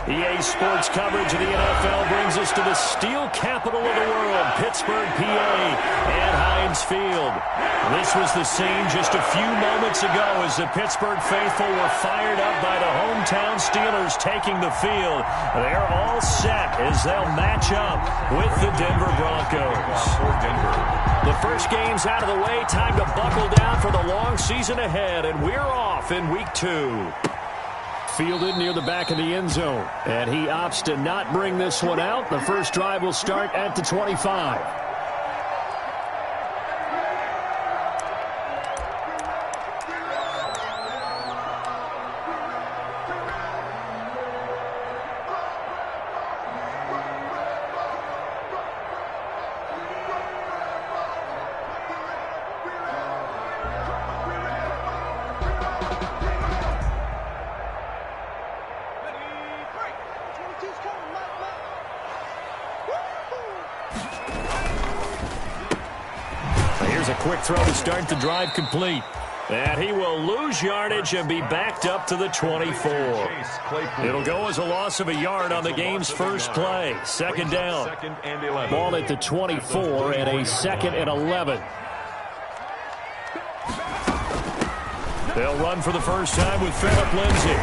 EA Sports coverage of the NFL brings us to the steel capital of the world, Pittsburgh, PA, and Heinz Field. This was the scene just a few moments ago as the Pittsburgh faithful were fired up by the hometown Steelers taking the field. They're all set as they'll match up with the Denver Broncos. The first game's out of the way. Time to buckle down for the long season ahead, and we're off in Week 2. Fielded near the back of the end zone, and he opts to not bring this one out. The first drive will start at the 25. Here's a quick throw to start the drive complete. And he will lose yardage and be backed up to the 24. It'll go as a loss of a yard on the game's first play. Second down. Ball at the 24 and a 2nd and 11. They'll run for the first time with Phillip Lindsay.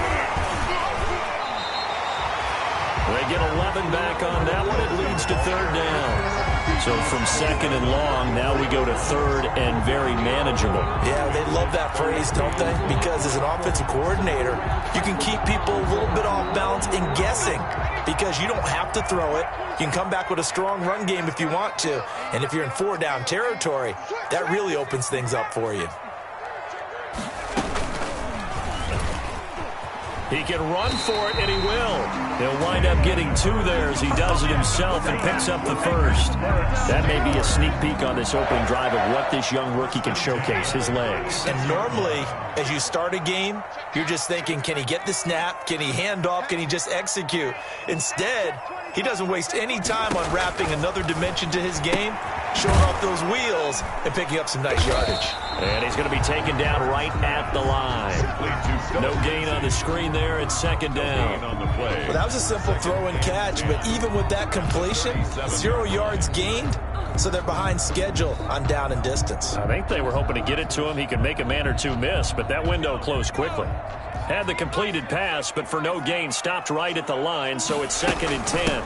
They get 11 back on that one. It leads to 3rd down. So from 2nd and long, now we go to 3rd and very manageable. Yeah, they love that phrase, don't they? Because as an offensive coordinator, you can keep people a little bit off balance and guessing because you don't have to throw it. You can come back with a strong run game if you want to. And if you're in 4-down territory, that really opens things up for you. He can run for it, and he will. He'll wind up getting 2 there as he does it himself and picks up the first. That may be a sneak peek on this opening drive of what this young rookie can showcase, his legs. And normally, as you start a game, you're just thinking, can he get the snap? Can he hand off? Can he just execute? Instead, he doesn't waste any time on wrapping another dimension to his game, showing off those wheels and picking up some nice yardage. And he's going to be taken down right at the line. No gain on the screen there. It's 2nd down. Well, that was a simple throw and catch, but even with that completion, 0 yards gained, so they're behind schedule on down and distance. I think they were hoping to get it to him. He could make a man or two miss, but that window closed quickly. Had the completed pass, but for no gain, stopped right at the line, so it's 2nd and 10.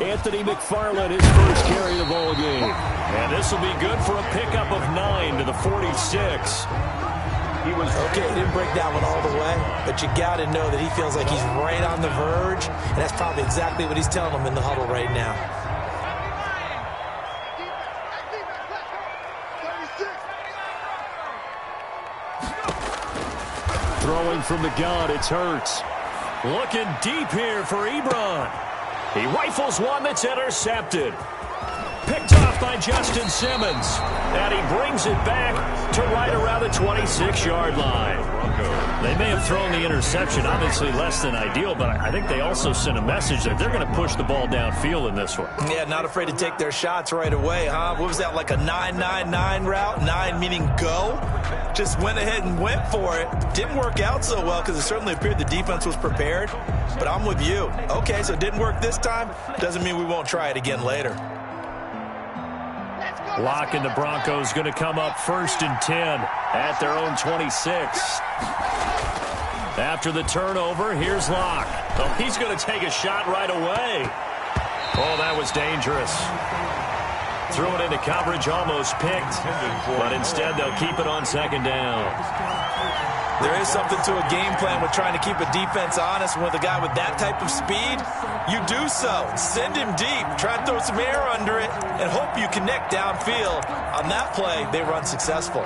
Anthony McFarland, his first carry of the ball game. And this will be good for a pickup of 9 to the 46. Okay, he didn't break that one all the way, but you got to know that he feels like he's right on the verge, and that's probably exactly what he's telling them in the huddle right now. Throwing from the gun, it's Hurts. Looking deep here for Ebron. He rifles one that's intercepted. Picked off by Justin Simmons. And he brings it back to right around the 26-yard line. They may have thrown the interception, obviously less than ideal, but I think they also sent a message that they're going to push the ball downfield in this one. Yeah, not afraid to take their shots right away, huh? What was that, like a 9-9-9 route? 9 meaning go? Just went ahead and went for it. Didn't work out so well because it certainly appeared the defense was prepared. But I'm with you. Okay, so it didn't work this time. Doesn't mean we won't try it again later. Locke and the Broncos going to come up 1st and 10 at their own 26. After the turnover, here's Locke. Oh, he's going to take a shot right away. Oh, that was dangerous. Threw it into coverage, almost picked, but instead they'll keep it on 2nd down. There is something to a game plan with trying to keep a defense honest. With a guy with that type of speed, you do so. Send him deep, try to throw some air under it, and hope you connect downfield. On that play, they run successful.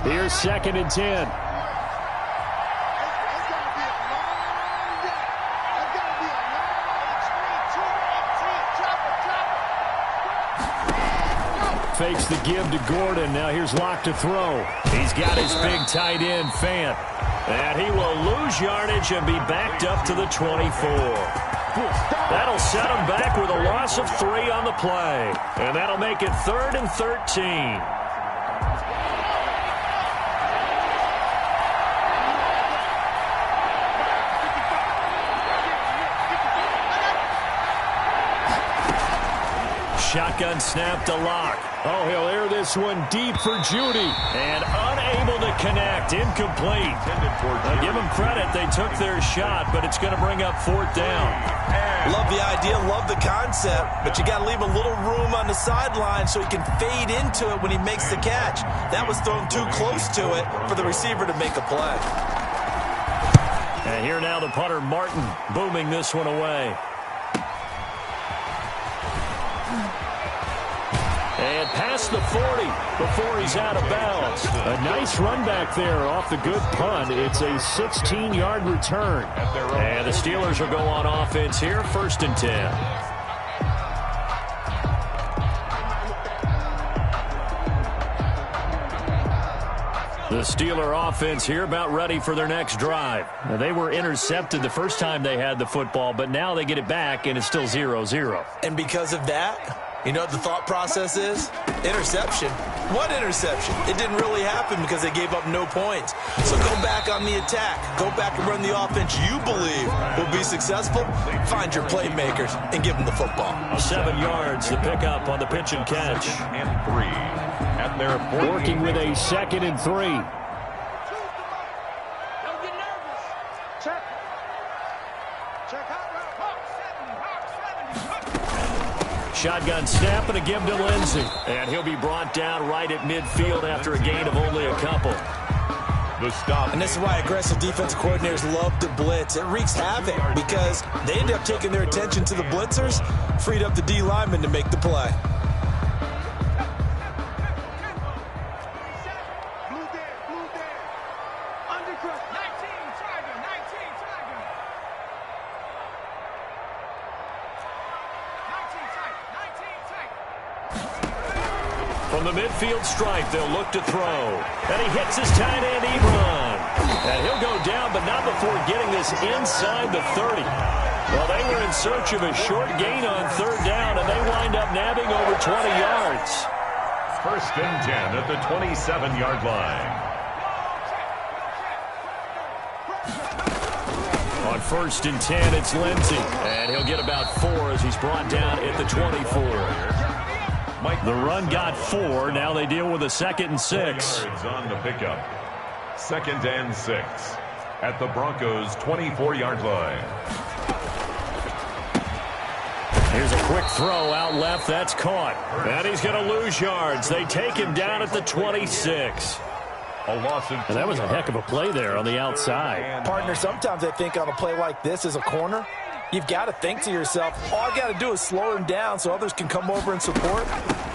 Here's 2nd and 10. Fakes the give to Gordon. Now here's Locke to throw. He's got his big tight end, Fant. And he will lose yardage and be backed up to the 24. That'll set them back with a loss of 3 on the play. And that'll make it 3rd and 13. Shotgun snap to Locke. Oh, he'll air this one deep for Judy. And unable to connect. Incomplete. I'll give them credit. They took their shot, but it's going to bring up 4th down. Love the idea, love the concept, but you got to leave a little room on the sideline so he can fade into it when he makes the catch. That was thrown too close to it for the receiver to make a play. And here now the punter, Martin, booming this one away. And past the 40 before he's out of bounds. A nice run back there off the good punt. It's a 16-yard return. And the Steelers will go on offense here, 1st and 10. The Steeler offense here about ready for their next drive. Now, they were intercepted the first time they had the football, but now they get it back, and it's still 0-0. And because of that, you know what the thought process is? Interception. What interception? It didn't really happen because they gave up no points. So go back on the attack. Go back and run the offense you believe will be successful. Find your playmakers and give them the football. 7 yards, the pickup on the pitch and catch. And 3 at their 14. Working with a 2nd and 3. Shotgun snap and a give to Lindsey. And he'll be brought down right at midfield after a gain of only a couple. The stop. And this is why aggressive defensive coordinators love to blitz. It wreaks havoc because they end up taking their attention to the blitzers, freed up the D lineman to make the play. From the midfield stripe, they'll look to throw. And he hits his tight end, Ebron. And he'll go down, but not before getting this inside the 30. Well, they were in search of a short gain on 3rd down, and they wind up nabbing over 20 yards. 1st and 10 at the 27-yard line. On 1st and 10, it's Lindsey. And he'll get about 4 as he's brought down at the 24. The run got 4. Now they deal with a 2nd and 6. Yards on the pickup. 2nd and 6 at the Broncos' 24-yard line. Here's a quick throw out left. That's caught. And he's going to lose yards. They take him down at the 26. A loss of 2 And that was a heck of a play there on the outside. Partner, sometimes I think on a play like this as a corner, you've got to think to yourself, all I got to do is slow him down so others can come over and support.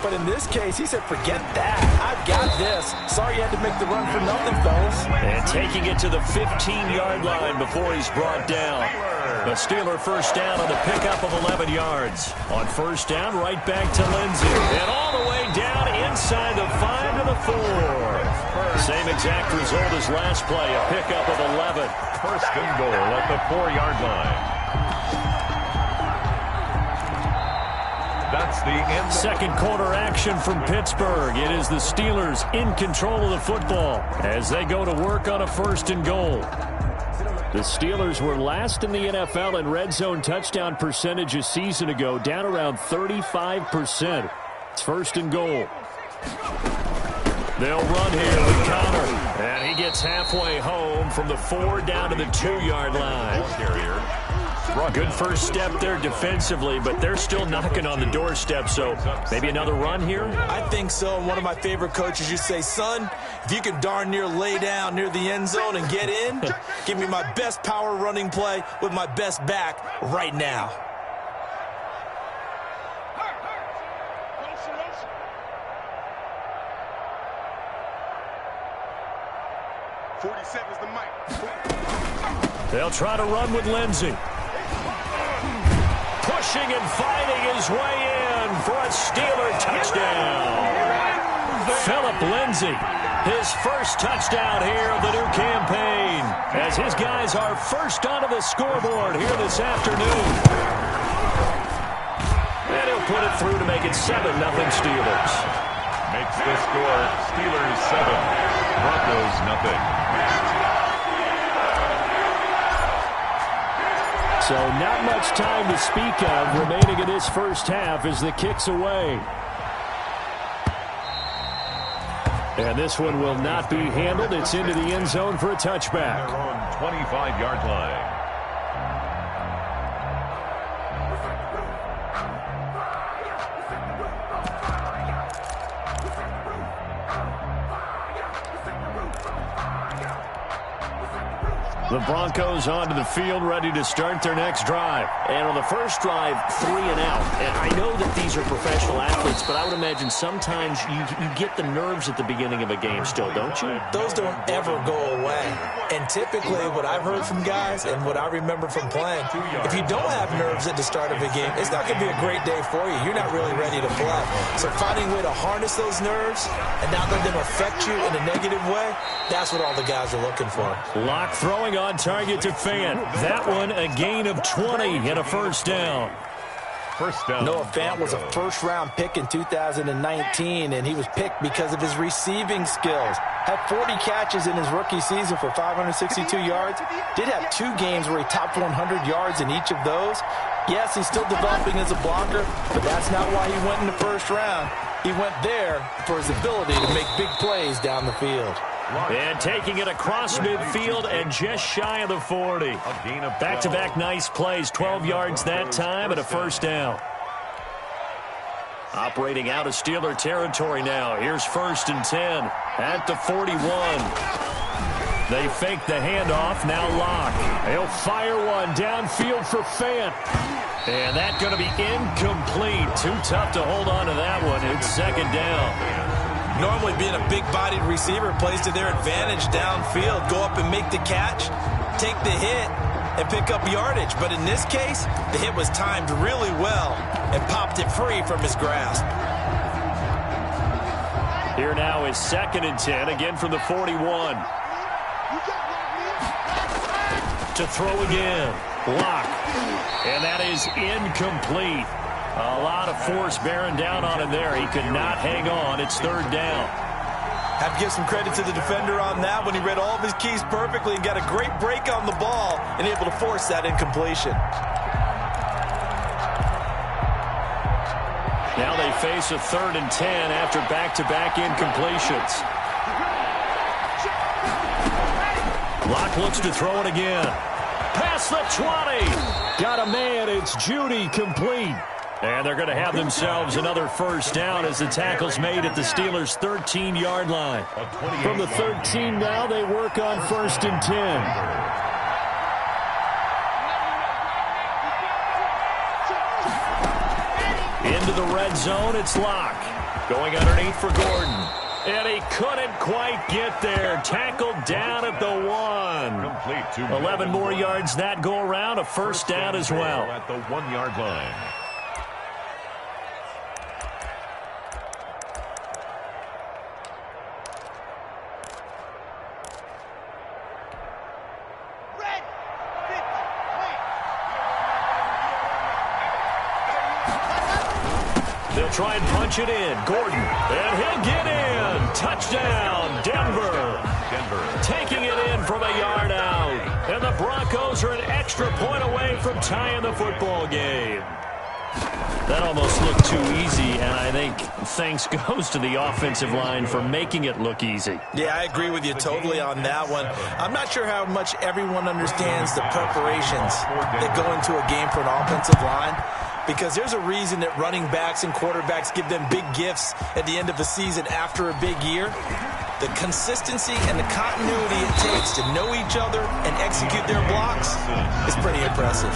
But in this case, he said, forget that. I've got this. Sorry you had to make the run for nothing, fellas. And taking it to the 15-yard line before he's brought down. The Steeler 1st down on the pickup of 11 yards. On 1st down, right back to Lindsey. And all the way down inside the 5 to the 4. Same exact result as last play, a pickup of 11. 1st and goal at the 4-yard line. That's the end. Second quarter action from Pittsburgh. It is the Steelers in control of the football as they go to work on a 1st and goal. The Steelers were last in the NFL in red zone touchdown percentage a season ago, down around 35%. It's 1st and goal. They'll run here with Connor. And he gets halfway home from the 4 down to the 2-yard line. Good first step there defensively, but they're still knocking on the doorstep, so maybe another run here? I think so. And one of my favorite coaches used to say, son, if you can darn near lay down near the end zone and get in, give me my best power running play with my best back right now. They'll try to run with Lindsey. Pushing and fighting his way in for a Steeler touchdown. Philip Lindsey His first touchdown here of the new campaign, as his guys are first onto the scoreboard here this afternoon. And he'll put it through to make it 7-0 Steelers. Makes the score Steelers 7, Broncos 0. So not much time to speak of remaining in this first half as the kick's away. And this one will not be handled. It's into the end zone for a touchback. They're on 25-yard line. The Broncos onto the field, ready to start their next drive. And on the first drive, 3 and out. And I know that these are professional athletes, but I would imagine sometimes you get the nerves at the beginning of a game still, don't you? Those don't ever go away. And typically, what I've heard from guys and what I remember from playing, if you don't have nerves at the start of a game, it's not going to be a great day for you. You're not really ready to play. So finding a way to harness those nerves and not let them affect you in a negative way, that's what all the guys are looking for. Locke throwing on target to Fant. That one a gain of 20 and a first down. First down. Noah Fant was a first-round pick in 2019, and he was picked because of his receiving skills. Had 40 catches in his rookie season for 562 yards. Did have 2 games where he topped 100 yards in each of those. Yes, he's still developing as a blocker, but that's not why he went in the first round. He went there for his ability to make big plays down the field. And taking it across midfield and just shy of the 40. Back-to-back nice plays, 12 yards that time and a first down. Operating out of Steeler territory now. Here's 1st and 10 at the 41. They fake the handoff, now Locke. He'll fire one downfield for Fant. And that's going to be incomplete. Too tough to hold on to that one. It's 2nd down. Normally being a big-bodied receiver plays to their advantage downfield. Go up and make the catch, take the hit, and pick up yardage. But in this case, the hit was timed really well and popped it free from his grasp. Here now is 2nd and 10, again from the 41. To throw again, Locke. And that is incomplete. A lot of force bearing down on him there. He could not hang on. It's 3rd down. Have to give some credit to the defender on that when he read all of his keys perfectly and got a great break on the ball and able to force that incompletion. Now they face a 3rd and 10 after back-to-back incompletions. Locke looks to throw it again. Past the 20. Got a man. It's Judy, complete. And they're going to have themselves another first down as the tackle's made at the Steelers' 13-yard line. From the 13 now, they work on 1st and 10. Into the red zone, it's Locke. Going underneath for Gordon. And he couldn't quite get there. Tackled down at the 1. 11 more yards that go around. A first down as well. At the 1-yard line. They'll try and punch it in. Gordon. And he'll get in. Touchdown, Denver. Taking it in from a yard out. And the Broncos are an extra point away from tying the football game. That almost looked too easy, and I think thanks goes to the offensive line for making it look easy. Yeah, I agree with you totally on that one. I'm not sure how much everyone understands the preparations that go into a game for an offensive line, because there's a reason that running backs and quarterbacks give them big gifts at the end of the season after a big year. The consistency and the continuity it takes to know each other and execute their blocks is pretty impressive.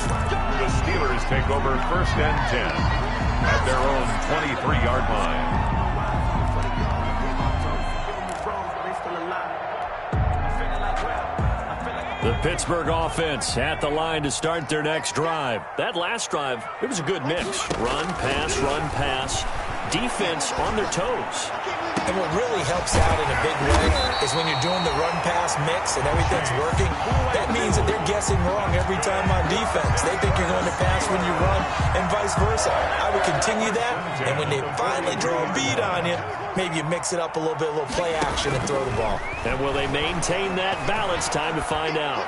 The Steelers take over 1st and 10 at their own 23-yard line. The Pittsburgh offense at the line to start their next drive. That last drive, it was a good mix. Run, pass, defense on their toes. And what really helps out in a big way is when you're doing the run-pass mix and everything's working, that means that they're guessing wrong every time on defense. They think you're going to pass when you run and vice versa. I would continue that, and when they finally draw a beat on you, maybe you mix it up a little bit, a little play action and throw the ball. And will they maintain that balance? Time to find out.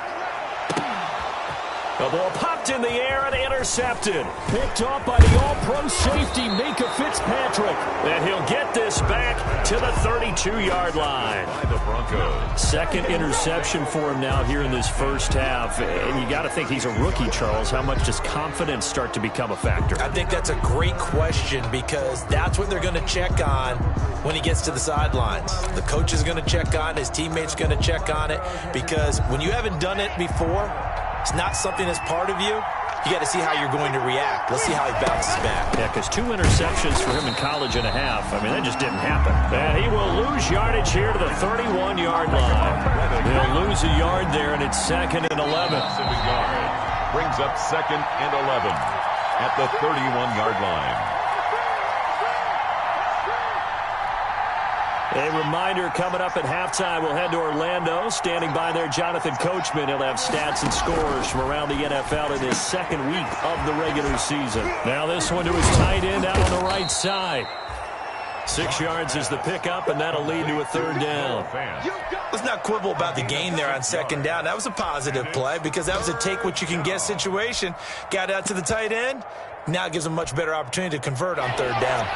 The ball popped in the air and intercepted. Picked off by the all-pro safety, Minka Fitzpatrick. And he'll get this back to the 32-yard line. By the Broncos. Second interception for him now here in this first half. And you got to think he's a rookie, Charles. How much does confidence start to become a factor? I think that's a great question because that's what they're going to check on when he gets to the sidelines. The coach is going to check on it. His teammates are going to check on it because when you haven't done it before, it's not something that's part of you. You got to see how you're going to react. Let's see how he bounces back. Yeah, because 2 interceptions for him in college and a half. I mean, that just didn't happen. And he will lose yardage here to the 31-yard line. He'll lose a yard there, and it's 2nd and 11. Brings up 2nd and 11 at the 31-yard line. A reminder coming up at halftime. We'll head to Orlando. Standing by there, Jonathan Coachman. He'll have stats and scores from around the NFL in his second week of the regular season. Now this one to his tight end out on the right side. 6 yards is the pickup, and that'll lead to a 3rd down. Let's not quibble about the gain there on 2nd down. That was a positive play because that was a take-what-you-can-get situation. Got out to the tight end. Now it gives him a much better opportunity to convert on 3rd down.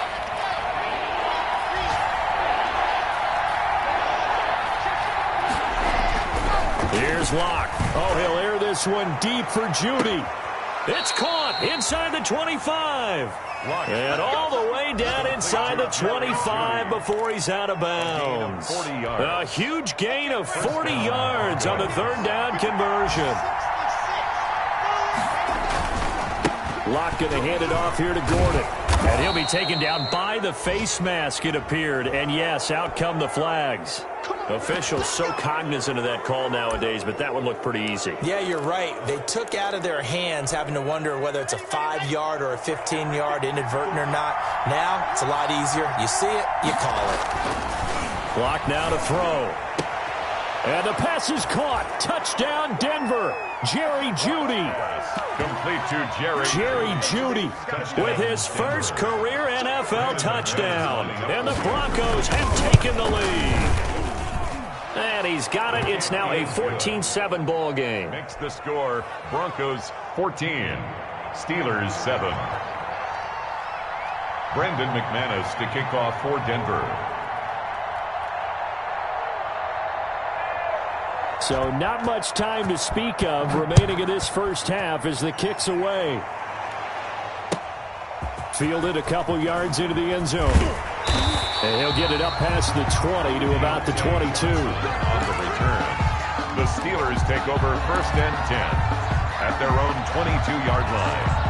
Here's Locke. Oh, he'll air this one deep for Judy. It's caught inside the 25. And all the way down inside the 25 before he's out of bounds. A huge gain of 40 yards on the 3rd down conversion. Locke going to hand it off here to Gordon. And he'll be taken down by the face mask, it appeared. And yes, out come the flags. Officials so cognizant of that call nowadays, but that one looked pretty easy. Yeah, you're right. They took out of their hands having to wonder whether it's a 5-yard or a 15-yard inadvertent or not. Now, it's a lot easier. You see it, you call it. Clock now to throw. And the pass is caught. Touchdown, Denver. Jerry Jeudy. Complete to Jerry Jeudy with his first career NFL touchdown. And the Broncos have taken the lead. And he's got it. It's now a 14-7 ball game. Makes the score Broncos 14, Steelers 7. Brendan McManus to kick off for Denver. So not much time to speak of remaining in this first half as the kick's away. Fielded a couple yards into the end zone. And he'll get it up past the 20 to about the 22. On the return, the Steelers take over 1st and 10 at their own 22-yard line.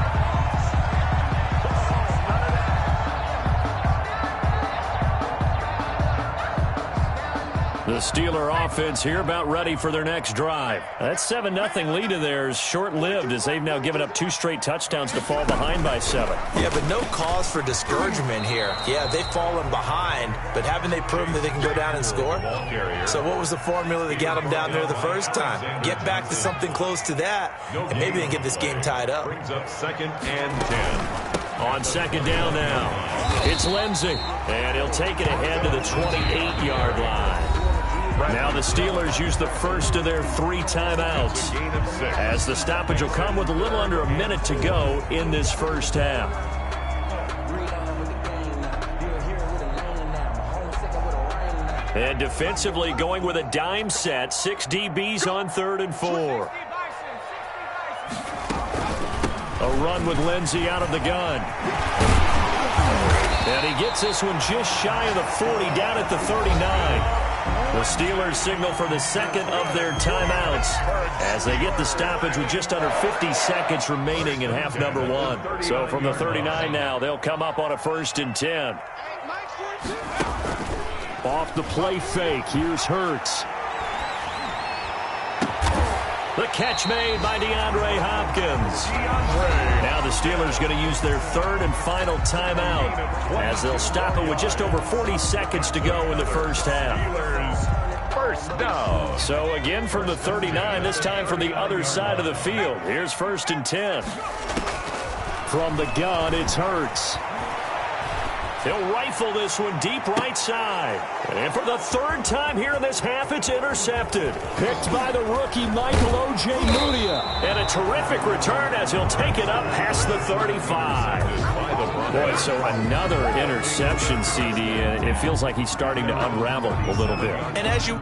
The Steeler offense here about ready for their next drive. That 7-0 lead of theirs short-lived as they've now given up 2 straight touchdowns to fall behind by 7. Yeah, but no cause for discouragement here. Yeah, they've fallen behind, but haven't they proven that they can go down and score? So what was the formula that got them down there the first time? Get back to something close to that, and maybe they can get this game tied up. Brings up 2nd and 10. On 2nd down now, it's Lindsey, and he'll take it ahead to the 28-yard line. Now the Steelers use the first of their 3 timeouts as the stoppage will come with a little under a minute to go in this first half. And defensively going with a dime set, 6 DBs on 3rd and 4. A run with Lindsey out of the gun. And he gets this one just shy of the 40 down at the 39. The Steelers signal for the 2nd of their timeouts as they get the stoppage with just under 50 seconds remaining in half number 1. So from the 39 now, they'll come up on a 1st and 10. Off the play fake, here's Hurts. The catch made by DeAndre Hopkins. Now the Steelers going to use their third and final timeout as they'll stop it with just over 40 seconds to go in the first half. First down. So again from the 39, this time from the other side of the field. Here's 1st and 10. From the gun, it's Hurts. He'll rifle this one deep right side. And for the third time here in this half, it's intercepted. Picked by the rookie, Michael Ojemudia. And a terrific return as he'll take it up past the 35. Boy, so another interception, CD. It feels like he's starting to unravel a little bit. And as you...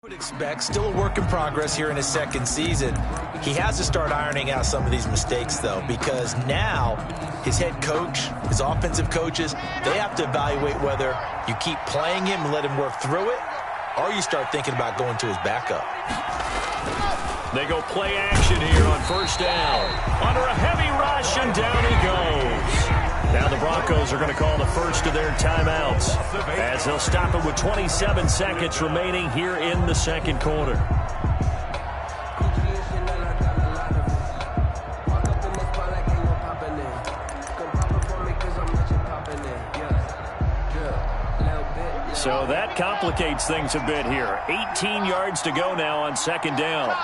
would expect, still a work in progress here in his second season. He has to start ironing out some of these mistakes, though, because now his head coach, his offensive coaches, they have to evaluate whether you keep playing him and let him work through it, or you start thinking about going to his backup. They go play action here on first down. Under a heavy rush, and down he goes. Now the Broncos are going to call the first of their timeouts as they'll stop it with 27 seconds remaining here in the second quarter. So that complicates things a bit here. 18 yards to go now on second down.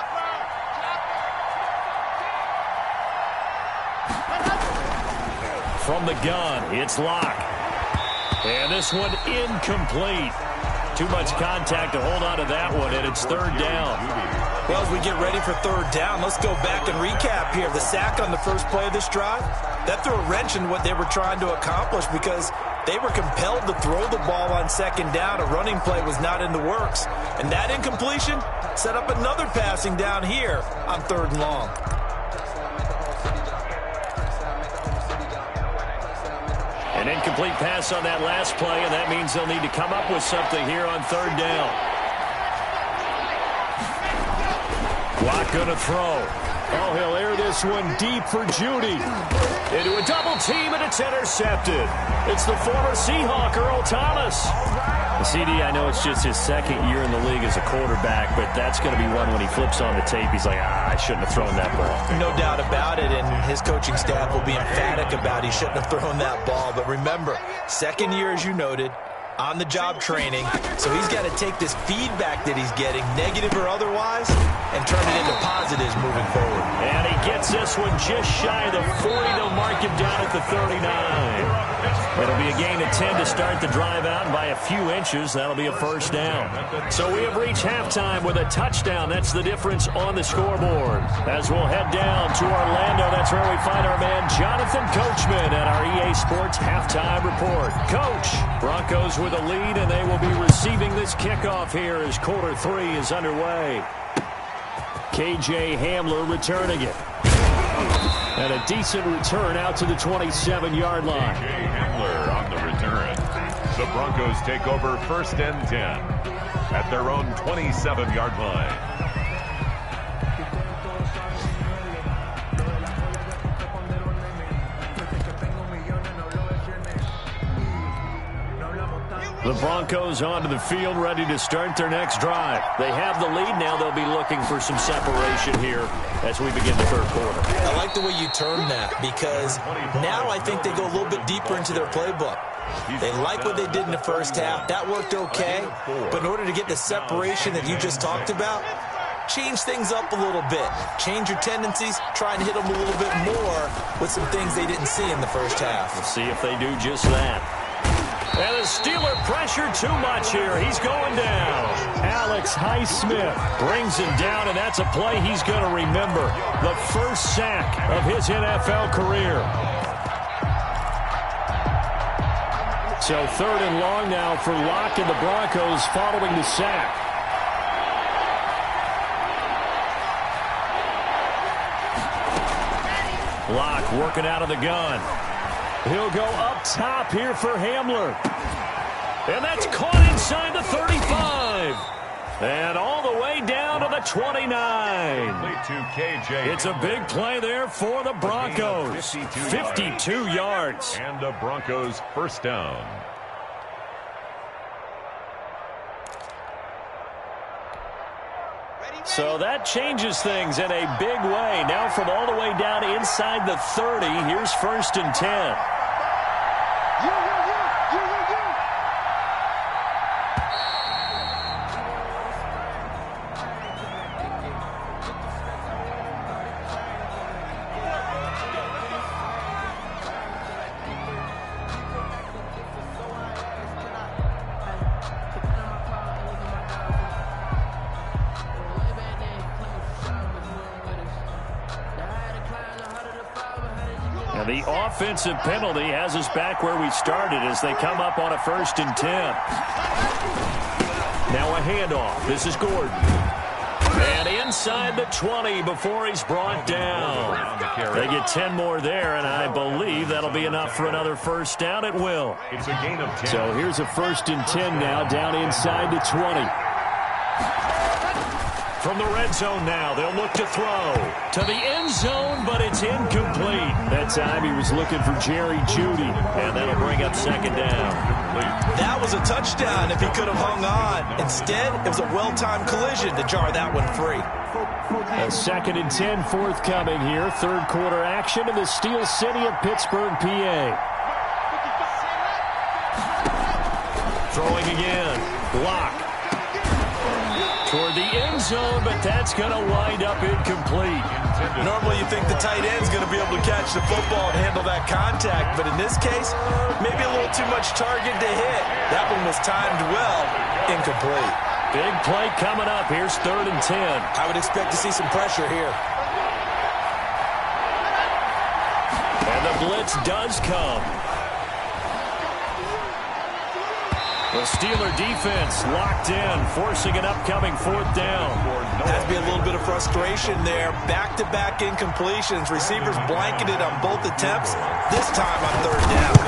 From the gun, it's Locke. And this one incomplete. Too much contact to hold on to that one, and it's third down. Well, as we get ready for third down, let's go back and recap here. The sack on the first play of this drive, that threw a wrench in what they were trying to accomplish because they were compelled to throw the ball on second down. A running play was not in the works. And that incompletion set up another passing down here on third and long. An incomplete pass on that last play, and that means they'll need to come up with something here on third down. Watt going to throw. Oh, he'll air this one deep for Judy. Into a double team, and it's intercepted. It's the former Seahawk, Earl Thomas. CD, I know it's just his second year in the league as a quarterback, but that's going to be one when he flips on the tape. He's like, I shouldn't have thrown that ball. No doubt about it, and his coaching staff will be emphatic about he shouldn't have thrown that ball. But remember, second year, as you noted, on-the-job training, so he's got to take this feedback that he's getting, negative or otherwise, and turn it into positives moving forward. And he gets this one just shy of the 40. They'll mark him down at the 39. It'll be a gain of 10 to start the drive out, and by a few inches, that'll be a first down. So we have reached halftime with a touchdown. That's the difference on the scoreboard. As we'll head down to Orlando, that's where we find our man Jonathan Coachman at our EA Sports Halftime Report. Coach, Broncos with a lead, and they will be receiving this kickoff here as quarter 3 is underway. KJ Hamler returning it. And a decent return out to the 27-yard line. KJ Hamler on the return. The Broncos take over first and 10 at their own 27-yard line. The Broncos onto the field, ready to start their next drive. They have the lead now. They'll be looking for some separation here as we begin the third quarter. I like the way you term that because now I think they go a little bit deeper into their playbook. They like what they did in the first half. That worked okay. But in order to get the separation that you just talked about, change things up a little bit. Change your tendencies. Try and hit them a little bit more with some things they didn't see in the first half. We'll see if they do just that. And the Steeler pressure too much here. He's going down. Alex Highsmith brings him down, and that's a play he's going to remember. The first sack of his NFL career. So third and long now for Locke and the Broncos following the sack. Locke working out of the gun. He'll go up top here for Hamler. And that's caught inside the 35. And all the way down to the 29. It's a big play there for the Broncos. 52 yards. And the Broncos first down. So that changes things in a big way. Now from all the way down inside the 30, here's 1st and 10. The offensive penalty has us back where we started as they come up on a 1st and 10. Now a handoff. This is Gordon. And inside the 20 before he's brought down. They get 10 more there, and I believe that'll be enough for another first down. It will. It's a gain of 10. So here's a 1st and 10 now down inside the 20. From the red zone now, they'll look to throw to the end zone, but it's incomplete. That time he was looking for Jerry Jeudy, and that'll bring up 2nd down. That was a touchdown if he could have hung on. Instead, it was a well-timed collision to jar that one free. A 2nd and 10 forthcoming here. 3rd quarter action in the Steel City of Pittsburgh, PA. Throwing again. Block. Toward the end zone, but that's going to wind up incomplete. Normally you think the tight end's going to be able to catch the football and handle that contact, but in this case, maybe a little too much target to hit. That one was timed well, incomplete. Big play coming up. Here's 3rd and 10. I would expect to see some pressure here. And the blitz does come. The Steeler defense locked in, forcing an upcoming 4th down. Has to be a little bit of frustration there. Back-to-back incompletions. Receivers blanketed on both attempts. This time on 3rd down.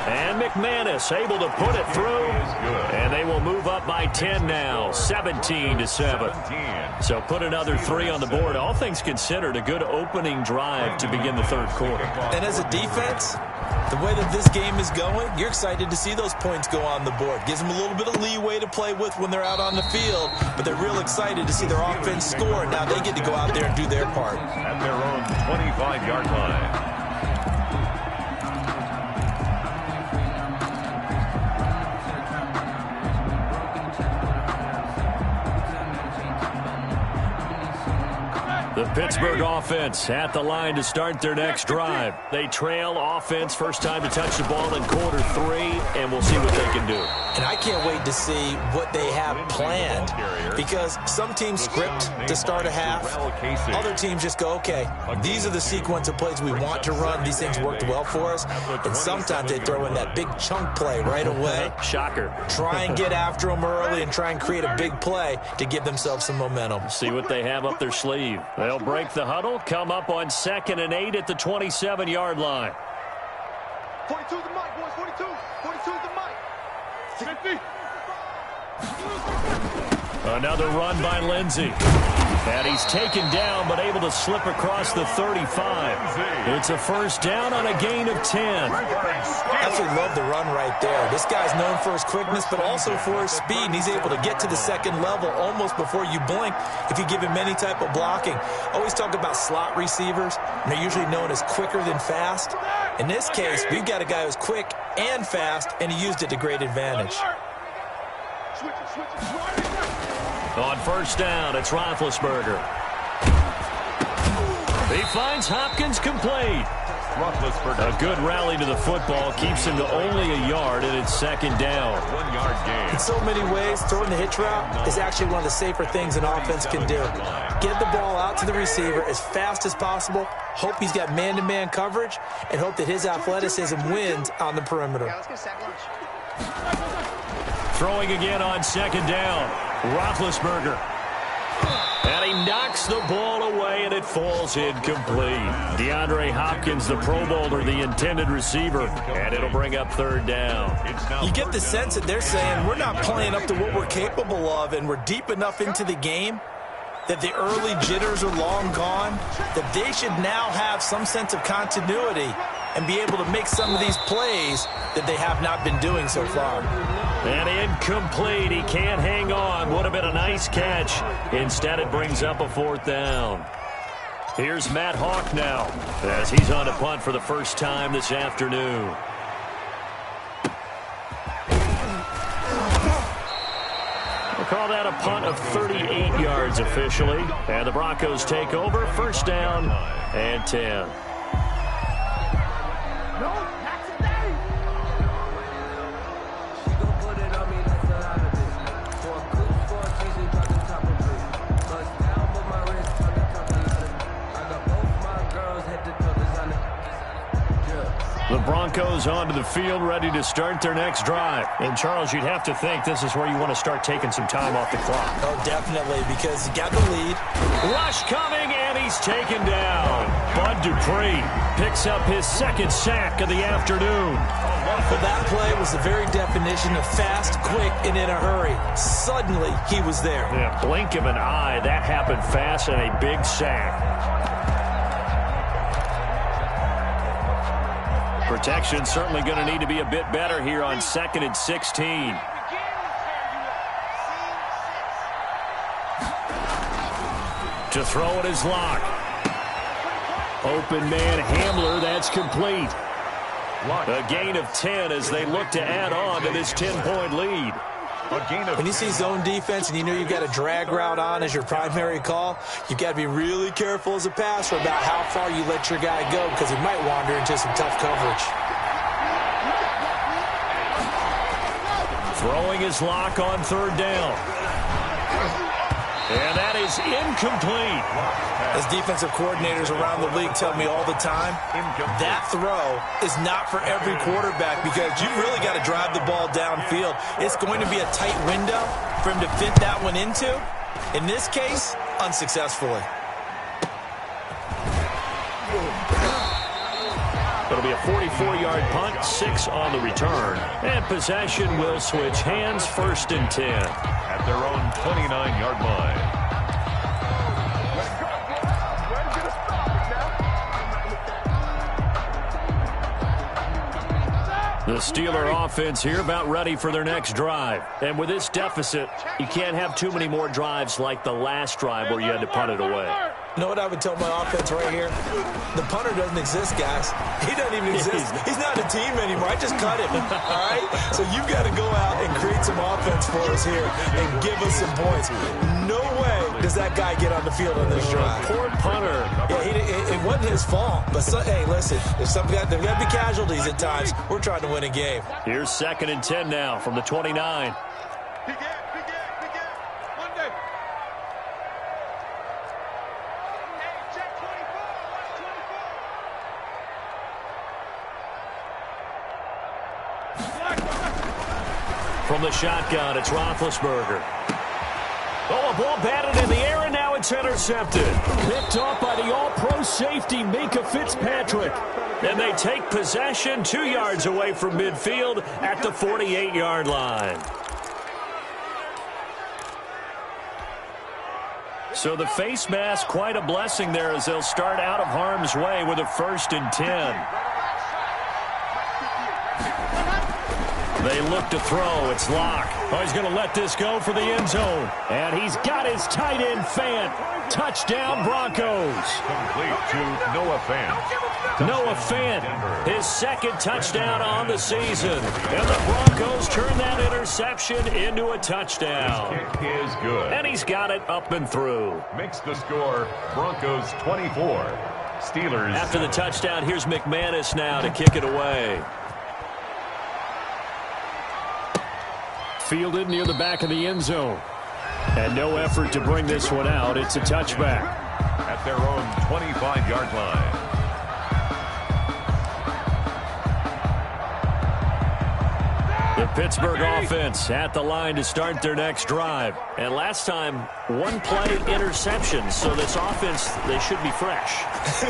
And McManus able to put it through. And they will move up by 10 now, 17-7. So put another 3 on the board. All things considered, a good opening drive to begin the 3rd quarter. And as a defense, the way that this game is going, you're excited to see those points go on the board. Gives them a little bit of leeway to play with when they're out on the field, but they're real excited to see their offense score. Now they get to go out there and do their part. At their own 25-yard line. The Pittsburgh offense at the line to start their next drive. They trail offense, first time to touch the ball in quarter 3, and we'll see what they can do. And I can't wait to see what they have planned, because some teams script to start a half. Other teams just go, okay, these are the sequence of plays we want to run. These things worked well for us. And sometimes they throw in that big chunk play right away. Shocker. Try and get after them early and try and create a big play to give themselves some momentum. See what they have up their sleeve. They'll break the huddle, come up on 2nd and 8 at the 27-yard line. 42 is the mic, boys. 42. 42 is the mic. 50. Another run by Lindsey. And he's taken down, but able to slip across the 35. It's a first down on a gain of 10. Absolutely love the run right there. This guy's known for his quickness, but also for his speed. And he's able to get to the 2nd level almost before you blink if you give him any type of blocking. Always talk about slot receivers. And they're usually known as quicker than fast. In this case, we've got a guy who's quick and fast, and he used it to great advantage. On first down, it's Roethlisberger. He finds Hopkins complete. A good rally to the football keeps him to only a yard, and it's 2nd down. 1 yard gain. In so many ways, throwing the hitch route is actually one of the safer things an offense can do. Get the ball out to the receiver as fast as possible, hope he's got man-to-man coverage, and hope that his athleticism wins on the perimeter. Throwing again on 2nd down. Roethlisberger. And he knocks the ball away, and it falls incomplete. DeAndre Hopkins, the Pro Bowler, the intended receiver, and it'll bring up third down. You get the sense that they're saying we're not playing up to what we're capable of, and we're deep enough into the game that the early jitters are long gone, that they should now have some sense of continuity and be able to make some of these plays that they have not been doing so far. And incomplete. He can't hang on. Would have been a nice catch. Instead, it brings up a fourth down. Here's Matt Hawk now as he's on to punt for the first time this afternoon. We'll call that a punt of 38 yards officially. And the Broncos take over. First down and 10. The Broncos onto the field, ready to start their next drive. And, Charles, you'd have to think this is where you want to start taking some time off the clock. Oh, definitely, because you got the lead. Rush coming, and he's taken down. Bud Dupree picks up his second sack of the afternoon. Well, that play was the very definition of fast, quick, and in a hurry. Suddenly, he was there. Yeah, blink of an eye, that happened fast, and a big sack. Protection certainly going to need to be a bit better here on 2nd and 16. To throw it is Locke. Open man Hamler, that's complete. A gain of 10 as they look to add on to this 10-point lead. When you see zone defense and you know you've got a drag route on as your primary call, you've got to be really careful as a passer about how far you let your guy go because he might wander into some tough coverage. Throwing his Lock on third down. And that is incomplete. As defensive coordinators around the league tell me all the time, that throw is not for every quarterback because you've really got to drive the ball downfield. It's going to be a tight window for him to fit that one into. In this case, unsuccessfully. It'll be a 44-yard punt, 6 on the return. And possession will switch hands, 1st and 10. At their own 29-yard line. The Steeler offense here about ready for their next drive. And with this deficit, you can't have too many more drives like the last drive where you had to punt it away. You know what I would tell my offense right here? The punter doesn't exist, guys. He doesn't even exist. He's not a team anymore. I just cut him, all right? So you've got to go out and create some offense for us here and give us some points. No way does that guy get on the field on this drive. Poor punter. Yeah, it wasn't his fault. But, hey, listen, there's got to be casualties at times. We're trying to win a game. Here's 2nd and 10 now from the 29. From the shotgun, it's Roethlisberger. Oh, a ball batted in the air, and now it's intercepted. Picked off by the all-pro safety, Minkah Fitzpatrick. And they take possession 2 yards away from midfield at the 48-yard line. So the face mask, quite a blessing there as they'll start out of harm's way with a 1st and 10. They look to throw. It's Locke. Oh, he's going to let this go for the end zone. And he's got his tight end Fant. Touchdown, Broncos. Complete to Noah Fant. Noah Fant, his 2nd touchdown on the season. And the Broncos turn that interception into a touchdown. Kick is good. And he's got it up and through. Makes the score Broncos 24. Steelers. After the touchdown, here's McManus now to kick it away. Fielded near the back of the end zone. And no effort to bring this one out. It's a touchback. At their own 25-yard line. The Pittsburgh offense at the line to start their next drive. And last time, one-play interception. So this offense, they should be fresh.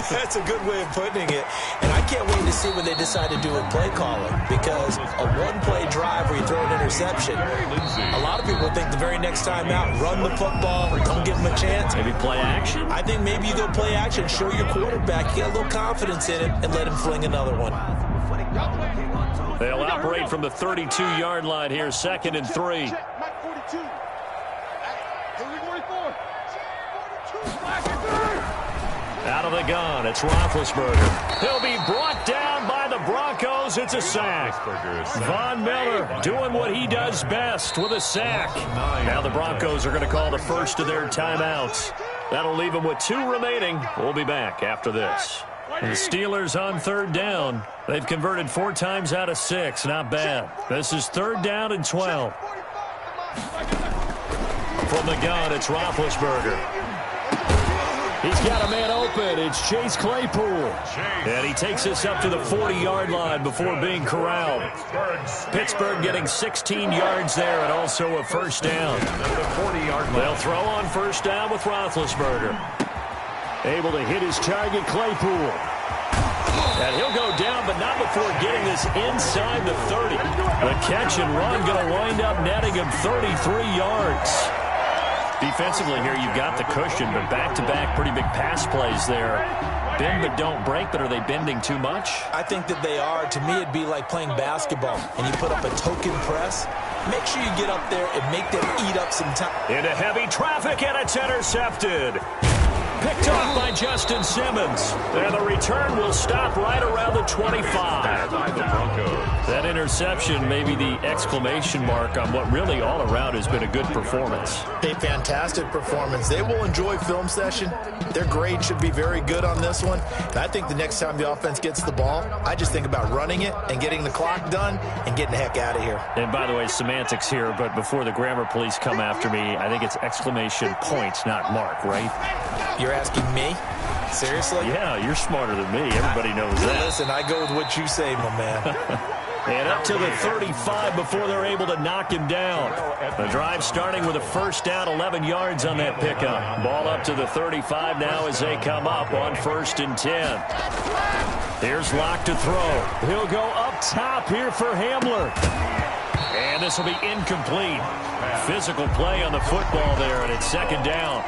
That's a good way of putting it. And I can't wait to see when they decide to do a play calling, because a one-play drive where you throw an interception, a lot of people think the very next time out, run the football, don't give them a chance. Maybe play action? I think maybe you go play action, show your quarterback, you get a little confidence in him, and let him fling another one. They'll operate from the 32-yard line here, 2nd and 3. Out of the gun, it's Roethlisberger. He'll be brought down by the Broncos. It's a sack. Von Miller doing what he does best with a sack. Now the Broncos are going to call the first of their timeouts. That'll leave them with 2 remaining. We'll be back after this. The Steelers on 3rd down. They've converted 4 times out of 6. Not bad. This is 3rd down and 12. From the gun, it's Roethlisberger. He's got a man open. It's Chase Claypool. And he takes us up to the 40-yard line before being corralled. Pittsburgh getting 16 yards there and also a first down. They'll throw on first down with Roethlisberger. Able to hit his target, Claypool. And he'll go down, but not before getting this inside the 30. The catch and run going to wind up netting him 33 yards. Defensively here, you've got the cushion, but back-to-back pretty big pass plays there. Bend but don't break, but are they bending too much? I think that they are. To me, it'd be like playing basketball, and you put up a token press. Make sure you get up there and make them eat up some time. Into heavy traffic, and it's intercepted. Picked off by Justin Simmons. And the return will stop right around the 25. That interception may be the exclamation mark on what really all around has been a good performance. A fantastic performance. They will enjoy film session. Their grade should be very good on this one. And I think the next time the offense gets the ball, I just think about running it and getting the clock done and getting the heck out of here. And by the way, semantics here, but before the grammar police come after me, I think it's exclamation points, not mark, right? You're asking me? Seriously? Yeah, you're smarter than me. Everybody knows that. Listen, I go with what you say, my man. And up to the 35 before they're able to knock him down. The drive starting with a first down, 11 yards on that pickup. Ball up to the 35 now as they come up on 1st and 10. Here's Locke to throw. He'll go up top here for Hamler. And this will be incomplete. Physical play on the football there, and it's 2nd down.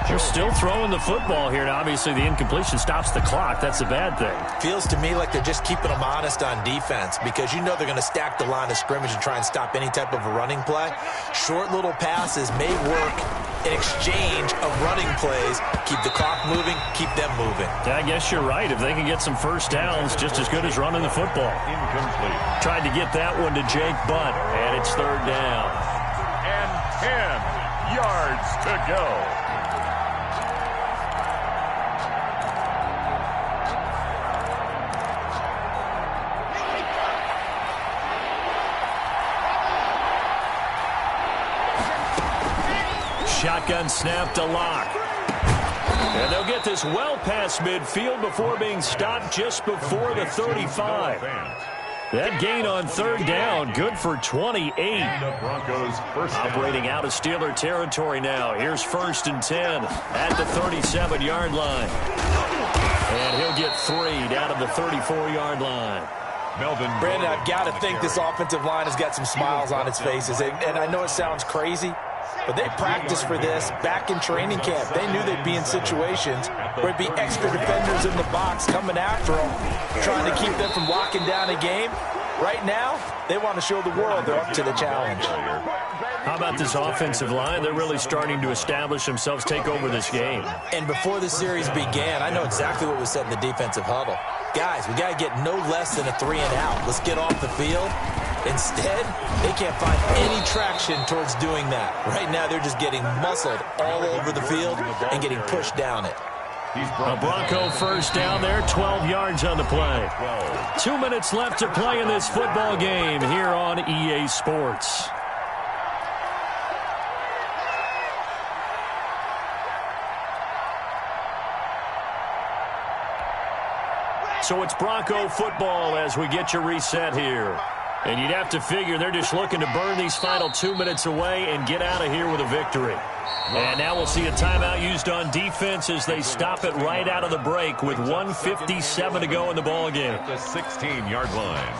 They're still throwing the football here, and obviously the incompletion stops the clock. That's a bad thing. Feels to me like they're just keeping them honest on defense, because you know they're going to stack the line of scrimmage and try and stop any type of a running play. Short little passes may work in exchange of running plays. Keep the clock moving, keep them moving. Yeah, I guess you're right. If they can get some first downs, just as good as running the football. Incomplete. Tried to get that one to Jake Butt, and it's 3rd down. And 10 yards to go. Shotgun snap to Locke. And they'll get this well past midfield before being stopped just before the 35. That gain on 3rd down, good for 28. The Broncos first Operating out of Steeler territory now. Here's 1st and 10 at the 37-yard line. And he'll get 3 down at the 34-yard line. Melvin. Brandon, I've got to think this offensive line has got some smiles on its faces. And I know it sounds crazy, but they practiced for this back in training camp. They knew they'd be in situations where it'd be extra defenders in the box coming after them, trying to keep them from locking down a game. Right now, they want to show the world they're up to the challenge. How about this offensive line? They're really starting to establish themselves, take over this game. And before the series began, I know exactly what was said in the defensive huddle. Guys, we got to get no less than a 3-and-out. Let's get off the field. Instead, they can't find any traction towards doing that. Right now, they're just getting muscled all over the field and getting pushed down it. A Bronco first down there, 12 yards on the play. 2 minutes left to play in this football game here on EA Sports. So it's Bronco football as we get you reset here. And you'd have to figure they're just looking to burn these final 2 minutes away and get out of here with a victory. And now we'll see a timeout used on defense as they stop it right out of the break with 1:57 to go in the ballgame. At the 16-yard line.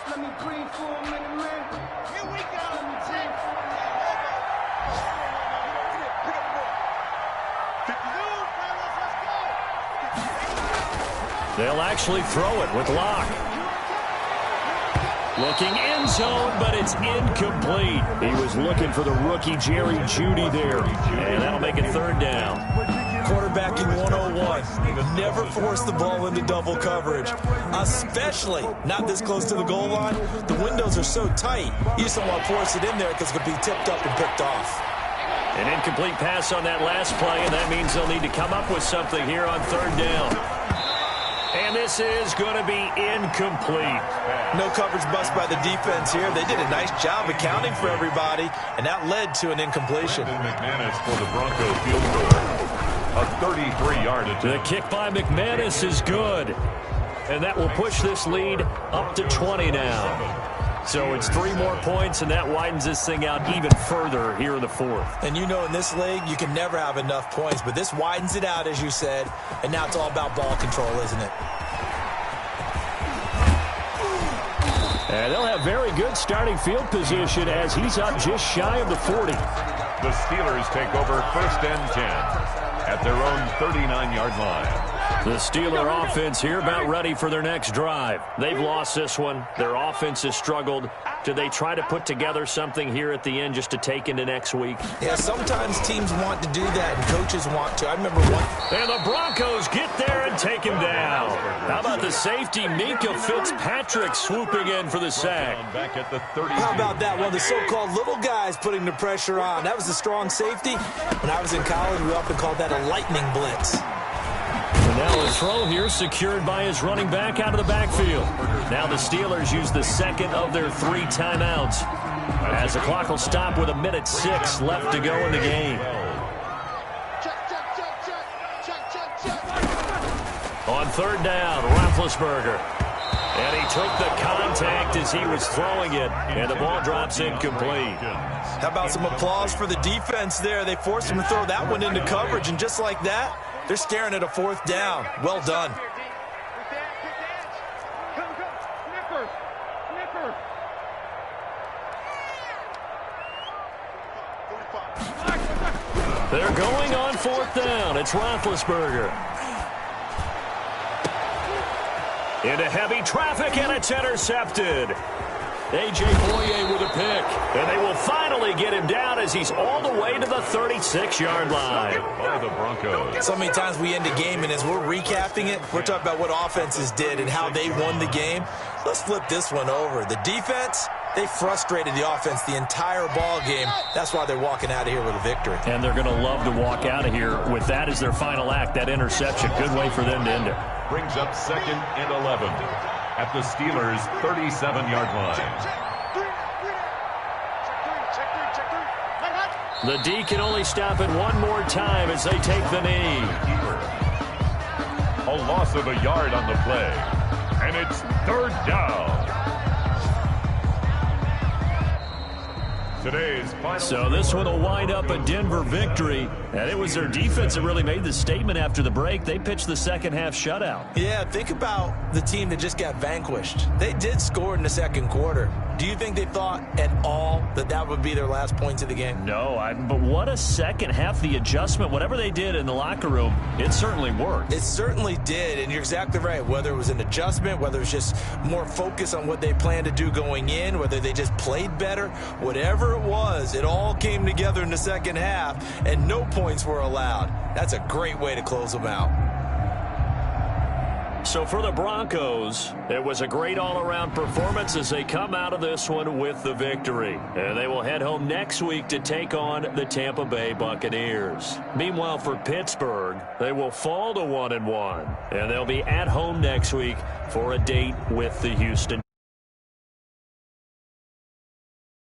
Let me breathe for a minute, man. Here we go. They'll actually throw it with Locke. Looking end zone, but it's incomplete. He was looking for the rookie Jerry Jeudy there. And that'll make it third down. Quarterbacking 101. Never force the ball into double coverage, especially not this close to the goal line. The windows are so tight, you just don't want to force it in there because it could be tipped up and picked off. An incomplete pass on that last play, and that means they'll need to come up with something here on third down. And this is going to be incomplete. No coverage bust by the defense here. They did a nice job accounting for everybody, and that led to an incompletion. McManus for the Broncos field goal. A 33-yard attempt. The kick by McManus is good. And that will push this lead up to 20 now. So it's 3 more points, and that widens this thing out even further here in the fourth. And you know in this league, you can never have enough points, but this widens it out, as you said, and now it's all about ball control, isn't it? And they'll have very good starting field position as he's up just shy of the 40. The Steelers take over first and 10 at their own 39-yard line. The Steeler offense here about ready for their next drive. They've lost this one. Their offense has struggled. Do they try to put together something here at the end just to take into next week? Yeah, sometimes teams want to do that, and coaches want to. I remember one. And the Broncos get there and take him down. How about the safety, Minka Fitzpatrick, swooping in for the sack? Back at the 30. How about that? One of the so-called little guys putting the pressure on. That was a strong safety. When I was in college, we often called that a lightning blitz. And now a throw here secured by his running back out of the backfield. Now the Steelers use the second of their 3 timeouts as the clock will stop with 1:06 left to go in the game. On third down, Roethlisberger. And he took the contact as he was throwing it, and the ball drops incomplete. How about some applause for the defense there? They forced him to throw that one into coverage, and just like that, they're staring at a 4th down. Well done. They're going on 4th down. It's Roethlisberger. Into heavy traffic, and it's intercepted. A.J. Boye with a pick. And they will finally get him down as he's all the way to the 36-yard line. By the Broncos. So many times we end a game, and as we're recapping it, we're talking about what offenses did and how they won the game. Let's flip this one over. The defense, they frustrated the offense the entire ball game. That's why they're walking out of here with a victory. And they're going to love to walk out of here with that as their final act, that interception. Good way for them to end it. Brings up 2nd and 11 at the Steelers' 37-yard line. The D can only stop it one more time as they take the knee. A loss of a yard on the play. And it's 3rd down. Today's final. So this one will wind up a Denver victory. And it was their defense that really made the statement after the break. They pitched the second half shutout. Yeah, think about the team that just got vanquished. They did score in the second quarter. Do you think they thought at all that that would be their last points of the game? No, but what a second half. The adjustment, whatever they did in the locker room, it certainly worked. It certainly did, and you're exactly right. Whether it was an adjustment, whether it was just more focus on what they planned to do going in, whether they just played better, whatever it was, it all came together in the second half, and no points were allowed. That's a great way to close them out. So for the Broncos, it was a great all-around performance as they come out of this one with the victory. And they will head home next week to take on the Tampa Bay Buccaneers. Meanwhile, for Pittsburgh, they will fall to 1-1. And they'll be at home next week for a date with the Houston